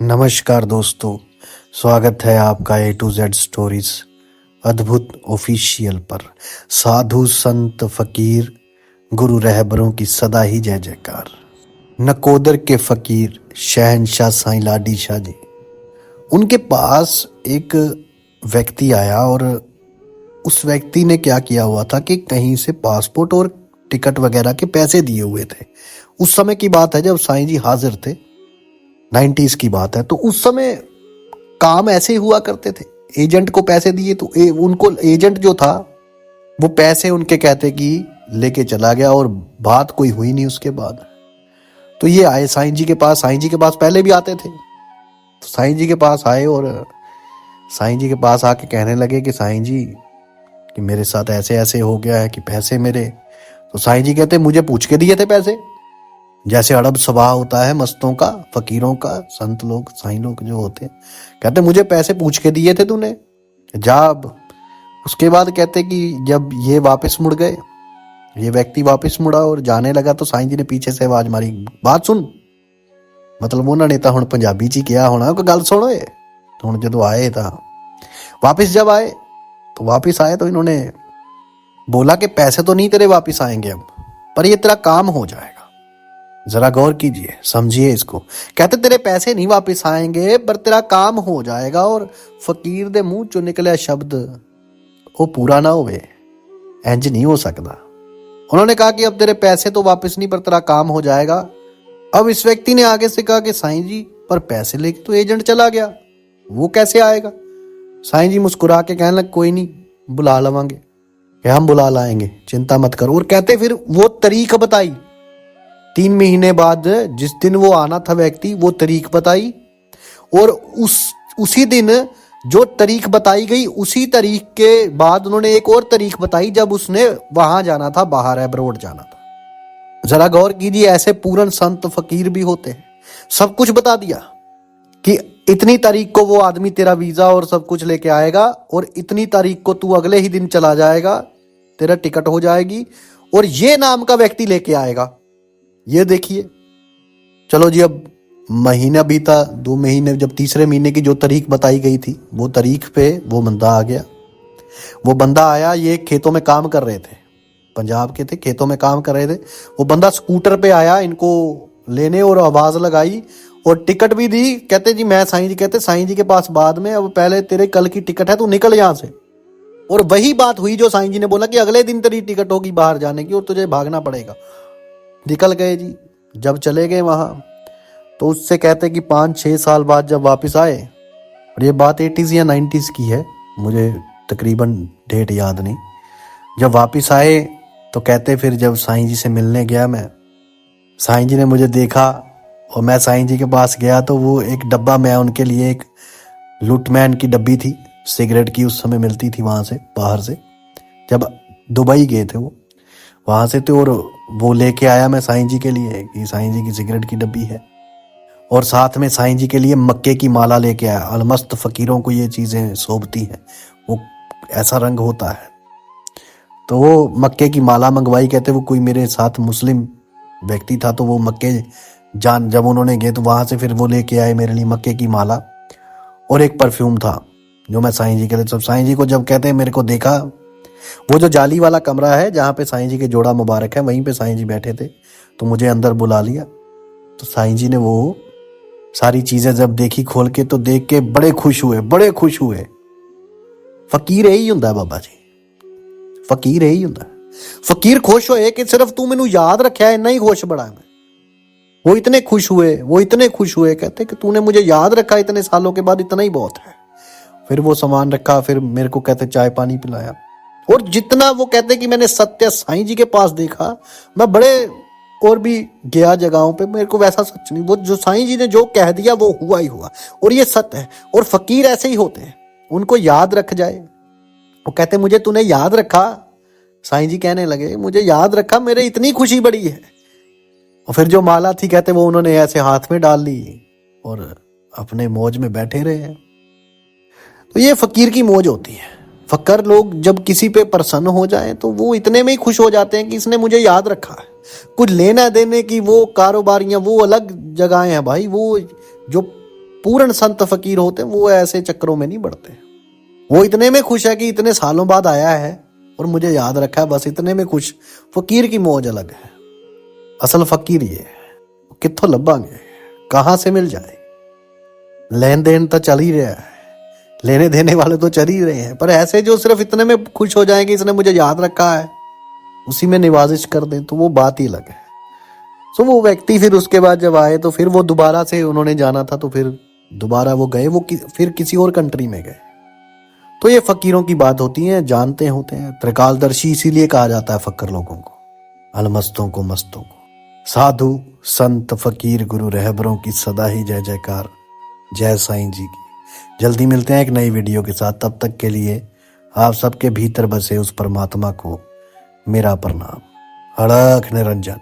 नमस्कार दोस्तों, स्वागत है आपका ए टू जेड स्टोरीज अद्भुत ऑफिशियल पर। साधु संत फकीर गुरु रहबरों की सदा ही जय जयकार। नकोदर के फकीर शहनशाह साईं लाडी शाह जी, उनके पास एक व्यक्ति आया और उस व्यक्ति ने क्या किया हुआ था कि कहीं से पासपोर्ट और टिकट वगैरह के पैसे दिए हुए थे। उस समय की बात है जब साईं जी हाजिर थे, 90s की बात है। तो उस समय काम ऐसे ही हुआ करते थे, एजेंट को पैसे दिए तो उनको एजेंट जो था वो पैसे उनके कहते कि लेके चला गया और बात कोई हुई नहीं उसके बाद। तो ये आए साईं जी के पास, साईं जी के पास पहले भी आते थे। तो साईं जी के पास आए और साईं जी के पास आके कहने लगे कि साईं जी कि मेरे साथ ऐसे ऐसे हो गया है कि पैसे मेरे। तो साईं जी कहते मुझे पूछ के दिए थे पैसे। जैसे अड़ब स्वभाव होता है मस्तों का, फकीरों का, संत लोग, साईं लोग जो होते हैं, कहते मुझे पैसे पूछ के दिए थे तूने, जब उसके बाद कहते कि जब ये वापस मुड़ गए, ये व्यक्ति वापस मुड़ा और जाने लगा तो साईं जी ने पीछे से आवाज मारी, बात सुन। मतलब उन्होंने तो हुण पंजाबी च किया होना कोई गल सुनो। तो हुण जदों आए था वापिस, जब आए तो वापिस आए तो इन्होंने बोला कि पैसे तो नहीं तेरे वापिस आएंगे अब, पर ये तेरा काम हो जाएगा। जरा गौर कीजिए, समझिए इसको। कहते तेरे पैसे नहीं वापस आएंगे पर तेरा काम हो जाएगा। और फकीर दे मुंह चो निकलिया शब्द वो पूरा ना होवे, इंज नहीं हो सकता। उन्होंने कहा कि अब तेरे पैसे तो वापस नहीं पर तेरा काम हो जाएगा। अब इस व्यक्ति ने आगे से कहा कि साईं जी पर पैसे लेके तो एजेंट चला गया, वो कैसे आएगा। साईं जी मुस्कुरा के कहने लगे कोई नहीं, बुला लवांगे, कि हम बुला लाएंगे, चिंता मत करो। और कहते फिर वो तारीख बताई, 3 महीने बाद जिस दिन वो आना था व्यक्ति, वो तारीख बताई। और उसी दिन जो तारीख बताई गई, उसी तारीख के बाद उन्होंने एक और तारीख बताई जब उसने वहां जाना था, बाहर अब्रॉड जाना था। जरा गौर कीजिए, ऐसे पूर्ण संत फकीर भी होते हैं। सब कुछ बता दिया कि इतनी तारीख को वो आदमी तेरा वीजा और सब कुछ लेके आएगा और इतनी तारीख को तू अगले ही दिन चला जाएगा, तेरा टिकट हो जाएगी और ये नाम का व्यक्ति लेके आएगा। ये देखिए, चलो जी, अब महीना बीता, 2 महीने, जब तीसरे महीने की जो तारीख बताई गई थी वो तारीख पे वो बंदा आ गया। वो बंदा आया, ये खेतों में काम कर रहे थे, पंजाब के थे, खेतों में काम कर रहे थे। वो बंदा स्कूटर पे आया इनको लेने और आवाज लगाई और टिकट भी दी। कहते जी मैं साईं जी, कहते साईं जी के पास बाद में, अब पहले तेरे कल की टिकट है, तू निकल यहां से। और वही बात हुई जो साईं जी ने बोला कि अगले दिन तेरी टिकट होगी बाहर जाने की और तुझे भागना पड़ेगा। निकल गए जी। जब चले गए वहां तो उससे कहते कि 5-6 साल बाद जब वापस आए, और ये बात 80s या 90s की है, मुझे तकरीबन डेट याद नहीं। जब वापस आए तो कहते फिर जब साईं जी से मिलने गया मैं, साईं जी ने मुझे देखा और मैं साईं जी के पास गया तो वो एक डब्बा, मैं उनके लिए एक लुटमैन की डब्बी थी, सिगरेट की उस समय मिलती थी वहां से, बाहर से, जब दुबई गए थे वो वहां से। तो और वो लेके आया मैं साईं जी के लिए कि साईं जी की सिगरेट की डब्बी है, और साथ में साईं जी के लिए मक्के की माला लेके आया। अलमस्त फकीरों को ये चीजें शोभती हैं, वो ऐसा रंग होता है। तो वो मक्के की माला मंगवाई। कहते वो कोई मेरे साथ मुस्लिम व्यक्ति था, तो वो मक्के जब उन्होंने गए तो वहां से फिर वो लेके आए मेरे लिए मक्के की माला और एक परफ्यूम था जो मैं साईं जी के लिए। सब साईं जी को जब कहते हैं मेरे को देखा, वो जो जाली वाला कमरा है जहाँ पे साईं जी के जोड़ा मुबारक है, वहीं पे साईं जी बैठे थे, तो मुझे अंदर बुला लिया। तो साईं जी ने वो सारी चीजें जब देखी खोल के, तो देख के बड़े खुश हुए, बड़े खुश हुए। फकीर यही हुंदा बाबा जी, फकीर यही हुंदा। फकीर खुश होए कि सिर्फ तू मैनू याद रखा, इन्ना ही खुश बड़ा मैं। वो इतने खुश हुए, वो इतने खुश हुए, कहते कि तूने मुझे याद रखा इतने सालों के बाद, इतना ही बहुत है। फिर वो सामान रखा, फिर मेरे को कहते चाय पानी पिलाया। और जितना वो कहते कि मैंने सत्य साईं जी के पास देखा, मैं बड़े और भी गया जगहों पे, मेरे को वैसा सच नहीं, वो जो साईं जी ने जो कह दिया वो हुआ ही हुआ, और ये सत्य है। और फकीर ऐसे ही होते हैं, उनको याद रख जाए। वो कहते मुझे तूने याद रखा, साईं जी कहने लगे मुझे याद रखा, मेरे इतनी खुशी बड़ी है। और फिर जो माला थी, कहते वो उन्होंने ऐसे हाथ में डाल ली और अपने मौज में बैठे रहे। तो ये फकीर की मौज होती है। फकर लोग जब किसी पे प्रसन्न हो जाएं तो वो इतने में ही खुश हो जाते हैं कि इसने मुझे याद रखा है। कुछ लेना देने की वो कारोबारियां वो अलग जगहें हैं भाई, वो जो पूर्ण संत फकीर होते हैं वो ऐसे चक्करों में नहीं बढ़ते। वो इतने में खुश है कि इतने सालों बाद आया है और मुझे याद रखा है, बस इतने में खुश। फकीर की मौज अलग है। असल फकीर ये है, कित्थों लभांगे, कहाँ से मिल जाए। लेन देन तो चल ही रहा है, लेने देने वाले तो चल ही रहे हैं, पर ऐसे जो सिर्फ इतने में खुश हो जाएंगे इसने मुझे याद रखा है, उसी में निवाजिश कर दें, तो वो बात ही अलग है। तो वो व्यक्ति फिर उसके बाद जब आए तो फिर वो दोबारा से उन्होंने जाना था, तो फिर दोबारा वो गए, फिर किसी और कंट्री में गए। तो ये फकीरों की बात होती है, जानते होते हैं। त्रिकालदर्शी इसीलिए कहा जाता है फकर लोगों को, अलमस्तों को, मस्तों को। साधु संत फकीर गुरु रहबरों की सदा ही जय जयकार। जय साईं जी की। जल्दी मिलते हैं एक नई वीडियो के साथ। तब तक के लिए आप सबके भीतर बसे उस परमात्मा को मेरा प्रणाम। हड़क निरंजन।